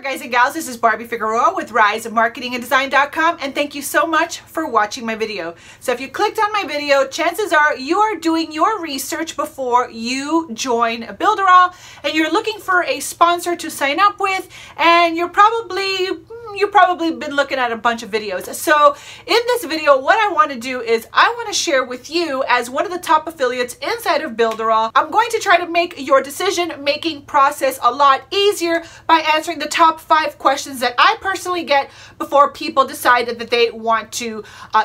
guys and gals, this is Barbie Figueroa with RiseMarketingandDesign.com, and thank you so much for watching my video. So if you clicked on my video, chances are you are doing your research before you join Builderall, and you're looking for a sponsor to sign up with, and you've probably been looking at a bunch of videos. So in this video, what I want to do is I want to share with you, as one of the top affiliates inside of Builderall, I'm going to try to make your decision-making process a lot easier by answering the top 5 questions that I personally get before people decide that they want to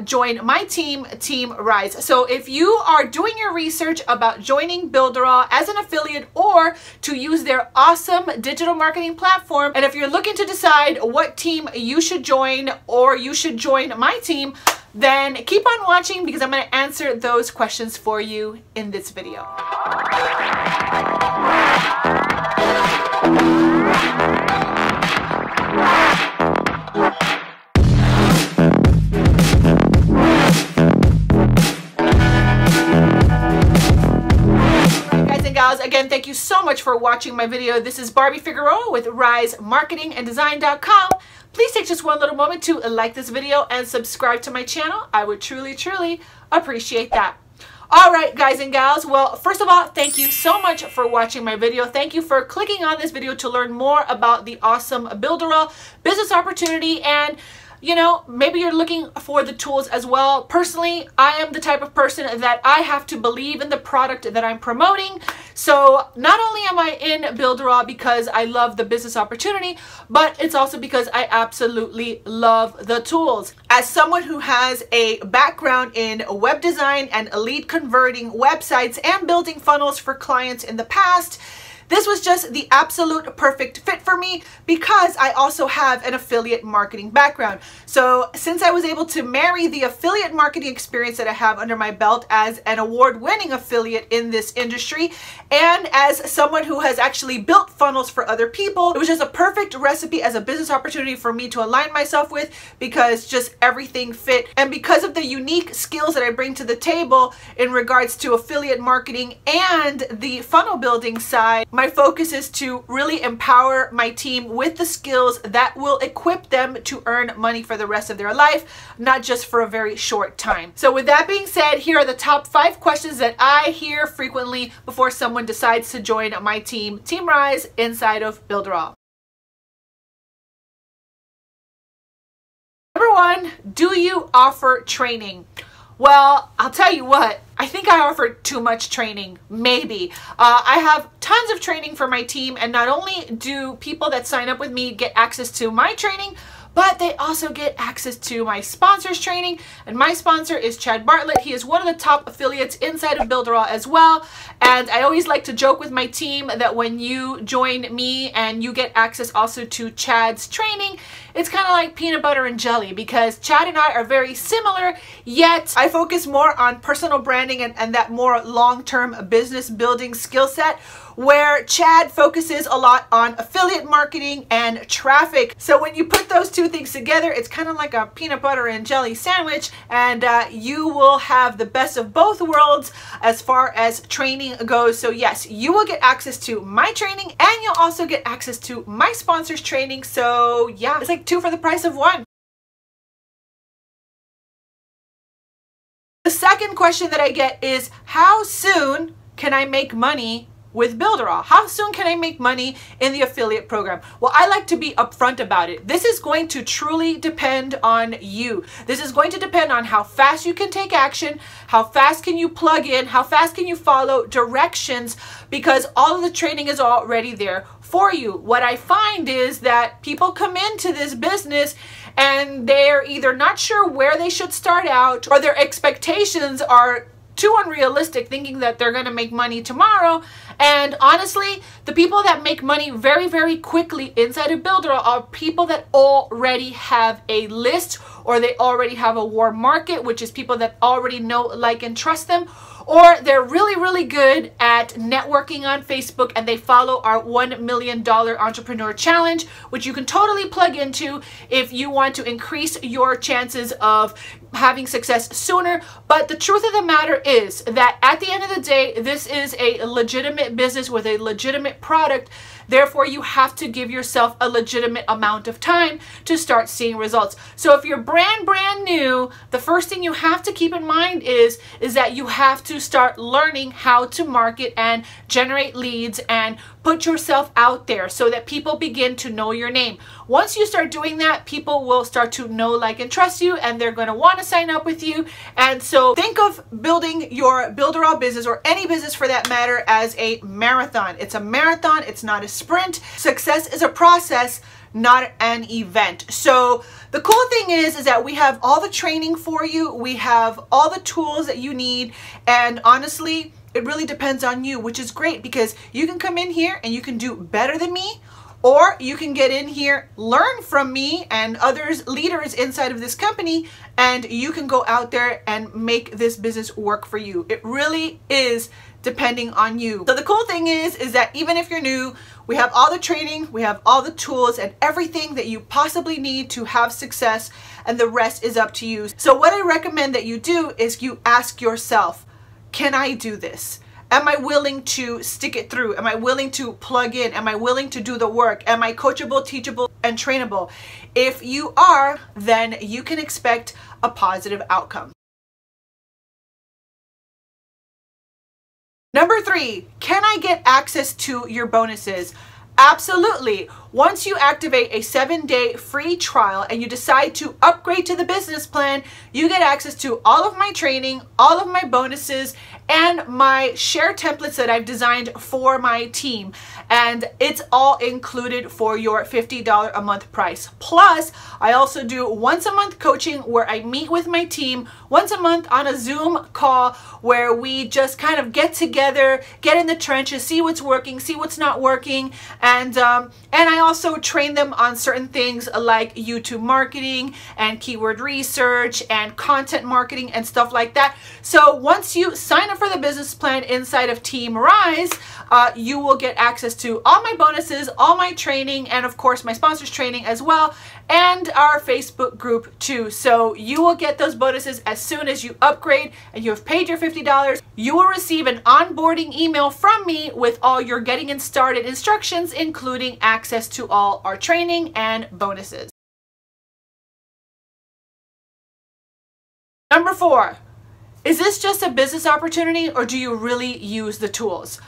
join my team, Team Rise. So if you are doing your research about joining Builderall as an affiliate or to use their awesome digital marketing platform, and if you're looking to decide what team you should join or you should join my team, then keep on watching because I'm going to answer those questions for you in this video. Again, thank you so much for watching my video. This is Barbie Figueroa with RiseMarketingandDesign.com. Please take just one little moment to like this video and subscribe to my channel. I would truly appreciate that. All right, guys and gals. Well, first of all, thank you so much for watching my video. Thank you for clicking on this video to learn more about the awesome Builderall business opportunity. And you know, maybe you're looking for the tools as well. Personally, I am the type of person that I have to believe in the product that I'm promoting. So not only am I in Builderall because I love the business opportunity, but it's also because I absolutely love the tools. As someone who has a background in web design and lead converting websites and building funnels for clients in the past, this was just the absolute perfect fit for me because I also have an affiliate marketing background. So since I was able to marry the affiliate marketing experience that I have under my belt as an award-winning affiliate in this industry, and as someone who has actually built funnels for other people, it was just a perfect recipe as a business opportunity for me to align myself with because just everything fit. And because of the unique skills that I bring to the table in regards to affiliate marketing and the funnel building side, my focus is to really empower my team with the skills that will equip them to earn money for the rest of their life, not just for a very short time. So with that being said, here are the top 5 questions that I hear frequently before someone decides to join my team, Team Rise, inside of Builderall. Number 1, do you offer training? Well, I'll tell you what, I think I offer too much training, maybe. I have tons of training for my team, and not only do people that sign up with me get access to my training, but they also get access to my sponsors training. And my sponsor is Chad Bartlett. He is one of the top affiliates inside of Builderall as well. And I always like to joke with my team that when you join me and you get access also to Chad's training, it's kind of like peanut butter and jelly because Chad and I are very similar, yet I focus more on personal branding and that more long-term business building skill set, where Chad focuses a lot on affiliate marketing and traffic. So when you put those two things together, it's kind of like a peanut butter and jelly sandwich, and you will have the best of both worlds as far as training goes. So yes, you will get access to my training and you'll also get access to my sponsors training. So yeah, it's like 2 for the price of 1. The second question that I get is, how soon can I make money with Builderall? How soon can I make money in the affiliate program? Well, I like to be upfront about it. This is going to truly depend on you. This is going to depend on how fast you can take action, how fast can you plug in, how fast can you follow directions, because all of the training is already there for you. What I find is that people come into this business and they're either not sure where they should start out, or their expectations are too unrealistic, thinking that they're going to make money tomorrow. And honestly, the people that make money very, very quickly inside of Builderall are people that already have a list, or they already have a warm market, which is people that already know, like, and trust them, or they're really, really good at networking on Facebook and they follow our $1 million entrepreneur challenge, which you can totally plug into if you want to increase your chances of having success sooner. But the truth of the matter is that at the end of the day, this is a legitimate business with a legitimate product Therefore, you have to give yourself a legitimate amount of time to start seeing results. So if you're brand new, the first thing you have to keep in mind is that you have to start learning how to market and generate leads and put yourself out there so that people begin to know your name. Once you start doing that, people will start to know, like, and trust you, and they're going to want to sign up with you. And so think of building your Builderall business, or any business for that matter, as a marathon. It's a marathon. It's not a sprint. Success is a process, not an event. So the cool thing is that we have all the training for you. We have all the tools that you need. And honestly, it really depends on you, which is great, because you can come in here and you can do better than me, or you can get in here, learn from me and others, leaders inside of this company, and you can go out there and make this business work for you. It really is depending on you. So the cool thing is that even if you're new, we have all the training, we have all the tools and everything that you possibly need to have success, and the rest is up to you. So what I recommend that you do is you ask yourself, can I do this? Am I willing to stick it through? Am I willing to plug in? Am I willing to do the work? Am I coachable, teachable, and trainable? If you are, then you can expect a positive outcome. Number 3, can I get access to your bonuses? Absolutely. Once you activate a 7-day free trial and you decide to upgrade to the business plan, you get access to all of my training, all of my bonuses, and my share templates that I've designed for my team. And it's all included for your $50 a month price. Plus, I also do once a month coaching where I meet with my team once a month on a Zoom call where we just kind of get together, get in the trenches, see what's working, see what's not working. And I also train them on certain things like YouTube marketing and keyword research and content marketing and stuff like that. So once you sign up for the business plan inside of Team Rise, you will get access to all my bonuses, all my training, and of course my sponsors training as well, and our Facebook group too. So you will get those bonuses as soon as you upgrade and you have paid your $50. You will receive an onboarding email from me with all your getting it started instructions, including access to all our training and bonuses. Number 4, is this just a business opportunity, or do you really use the tools?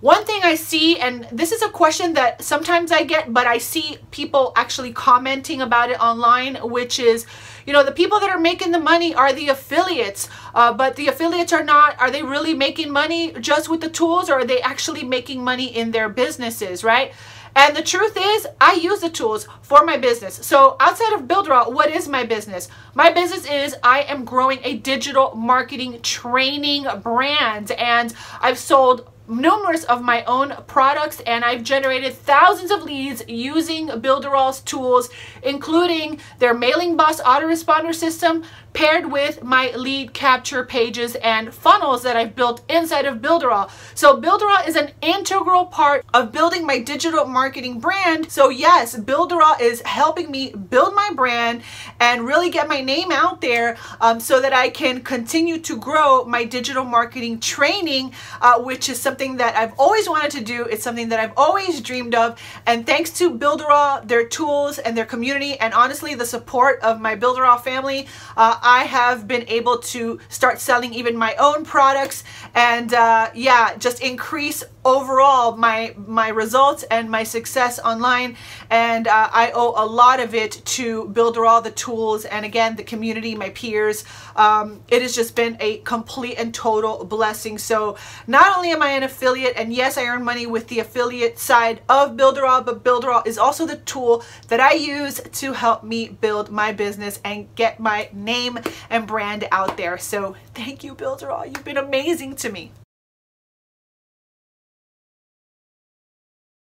One thing I see, and this is a question that sometimes I get, but I see people actually commenting about it online, which is, you know, the people that are making the money are the affiliates, but the affiliates are they really making money just with the tools, or are they actually making money in their businesses, right? And the truth is, I use the tools for my business. So outside of Builderall, what is my business? My business is I am growing a digital marketing training brand, and I've sold numerous of my own products, and I've generated thousands of leads using Builderall's tools, including their Mailing Boss autoresponder system, paired with my lead capture pages and funnels that I've built inside of Builderall. So Builderall is an integral part of building my digital marketing brand. So yes, Builderall is helping me build my brand and really get my name out there, so that I can continue to grow my digital marketing training, which is something that I've always wanted to do. It's something that I've always dreamed of. And thanks to Builderall, their tools and their community, and honestly the support of my Builderall family, I have been able to start selling even my own products, and yeah, just increase overall my results and my success online. And I owe a lot of it to Builderall, the tools, and again, the community, my peers. It has just been a complete and total blessing. So not only am I an affiliate, and yes, I earn money with the affiliate side of Builderall, but Builderall is also the tool that I use to help me build my business and get my name and brand out there. So thank you, Builderall. You've been amazing to me.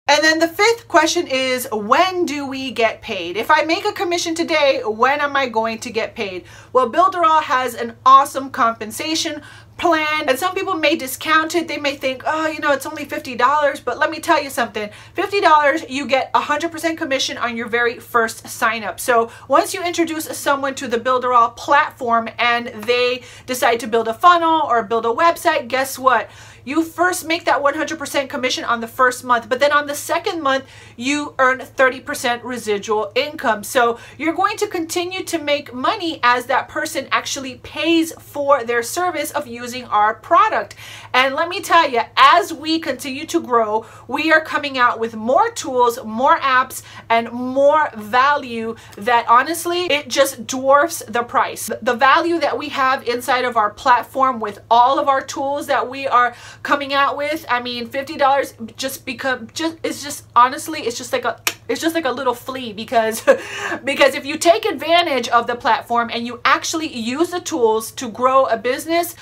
And then the 5th question is, when do we get paid? If I make a commission today, when am I going to get paid? Well, Builderall has an awesome compensation plan, and some people may discount it. They may think, oh, you know, it's only $50, but let me tell you something. $50, you get 100% commission on your very first sign up. So once you introduce someone to the Builderall platform and they decide to build a funnel or build a website, guess what? You first make that 100% commission on the first month, but then on the second month, you earn 30% residual income. So you're going to continue to make money as that person actually pays for their service of using our product. And let me tell you, as we continue to grow, we are coming out with more tools, more apps, and more value that honestly, it just dwarfs the price. The value that we have inside of our platform with all of our tools that we are coming out with, I mean, $50 honestly, it's just like a little flea, because if you take advantage of the platform and you actually use the tools to grow a business,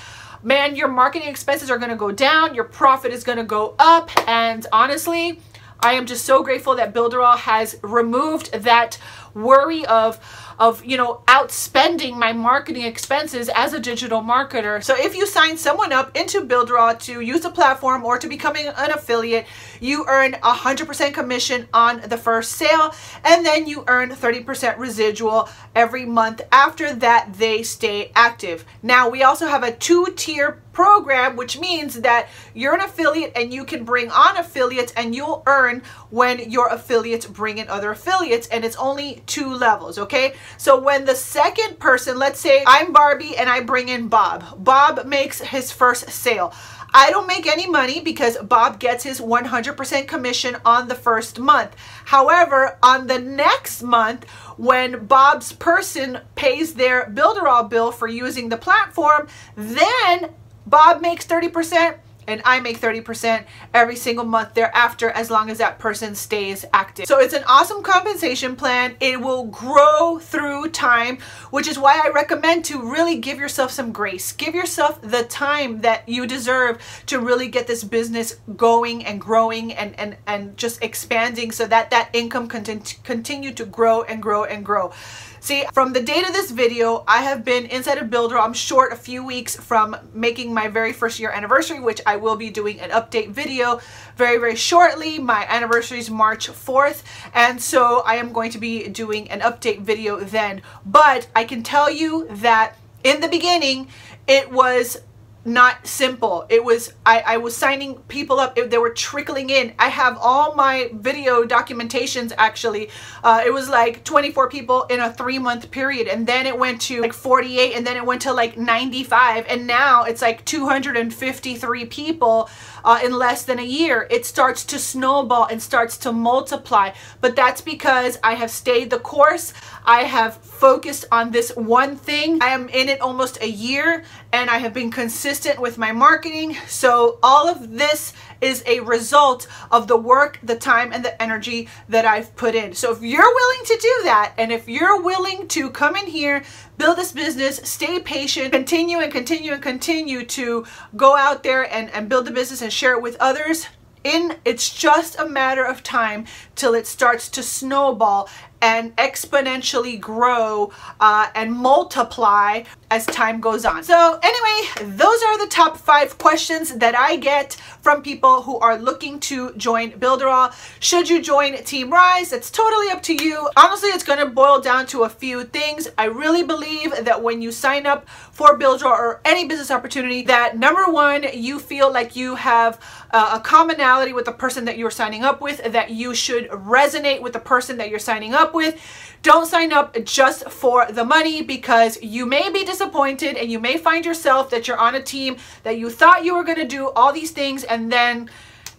man, your marketing expenses are going to go down, your profit is going to go up. And honestly, I am just so grateful that Builderall has removed that worry of you know, outspending my marketing expenses as a digital marketer. So if you sign someone up into Builderall to use the platform or to becoming an affiliate, you earn 100% commission on the first sale, and then you earn 30% residual every month after that they stay active. Now, we also have a 2-tier program, which means that you're an affiliate and you can bring on affiliates, and you'll earn when your affiliates bring in other affiliates, and it's only 2 levels, okay? So when the second person, let's say I'm Barbie and I bring in Bob. Bob makes his first sale. I don't make any money because Bob gets his 100% commission on the first month. However, on the next month, when Bob's person pays their Builderall bill for using the platform, then Bob makes 30% and I make 30% every single month thereafter, as long as that person stays active. So it's an awesome compensation plan. It will grow through time, which is why I recommend to really give yourself some grace. Give yourself the time that you deserve to really get this business going and growing and just expanding, so that that income can continue to grow and grow and grow. See, from the date of this video, I have been inside of Builderall. I'm short a few weeks from making my very first year anniversary, which I will be doing an update video very, very shortly. My anniversary is March 4th, and so I am going to be doing an update video then. But I can tell you that in the beginning, it was not simple. It was, I was signing people up. They were trickling in. I have all my video documentations actually. It was like 24 people in a 3-month period, and then it went to like 48, and then it went to like 95, and now it's like 253 people in less than a year. It starts to snowball and starts to multiply, but that's because I have stayed the course. I have focused on this one thing. I am in it almost a year, and I have been consistent with my marketing. So all of this is a result of the work, the time, and the energy that I've put in. So if you're willing to do that, and if you're willing to come in here, build this business, stay patient, continue and continue and continue to go out there and build the business and share it with others, it's just a matter of time till it starts to snowball and exponentially grow and multiply as time goes on. So anyway, those are the top 5 questions that I get from people who are looking to join Builderall. Should you join Team Rise? It's totally up to you. Honestly, it's going to boil down to a few things. I really believe that when you sign up for Builderall or any business opportunity, that number one, you feel like you have a commonality with the person that you're signing up with, that you should resonate with the person that you're signing up with. Don't sign up just for the money, because you may be disappointed and you may find yourself that you're on a team that you thought you were going to do all these things, and then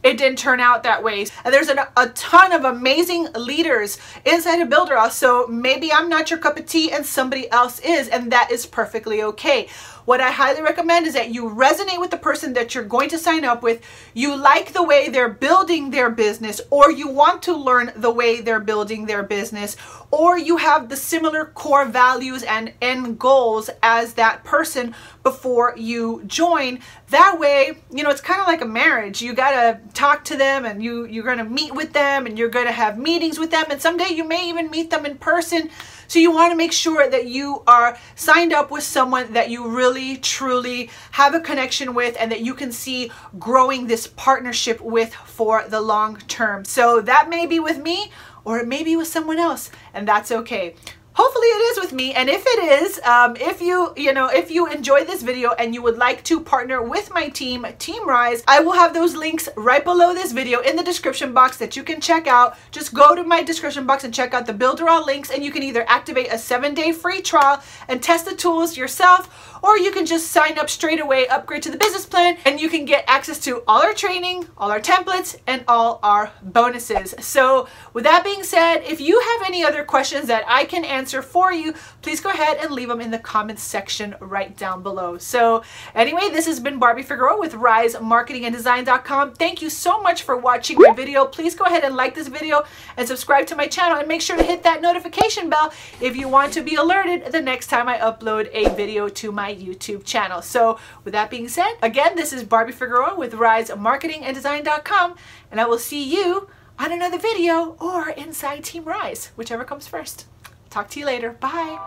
it didn't turn out that way. And there's a ton of amazing leaders inside of Builderall, so maybe I'm not your cup of tea and somebody else is, and that is perfectly okay. What I highly recommend is that you resonate with the person that you're going to sign up with. You like the way they're building their business, or you want to learn the way they're building their business, or you have the similar core values and end goals as that person before you join. That way, you know, it's kind of like a marriage. You got to talk to them, and you're going to meet with them, and you're going to have meetings with them, and someday you may even meet them in person. So you want to make sure that you are signed up with someone that you really really, truly have a connection with and that you can see growing this partnership with for the long term. So that may be with me or it may be with someone else, and that's okay. Hopefully it is with me, and if it is, if you enjoyed this video and you would like to partner with my team, Team Rise, I will have those links right below this video in the description box that you can check out. Just go to my description box and check out the Builderall links, and you can either activate a 7-day free trial and test the tools yourself, or you can just sign up straight away, upgrade to the business plan, and you can get access to all our training, all our templates, and all our bonuses. So with that being said, if you have any other questions that I can answer for you, please go ahead and leave them in the comments section right down below. So anyway, this has been Barbie Figueroa with RiseMarketingAndDesign.com. Thank you so much for watching my video. Please go ahead and like this video and subscribe to my channel, and make sure to hit that notification bell if you want to be alerted the next time I upload a video to my YouTube channel. So with that being said, again, this is Barbie Figueroa with RiseMarketingAndDesign.com, and I will see you on another video or inside Team Rise, whichever comes first. Talk to you later. Bye.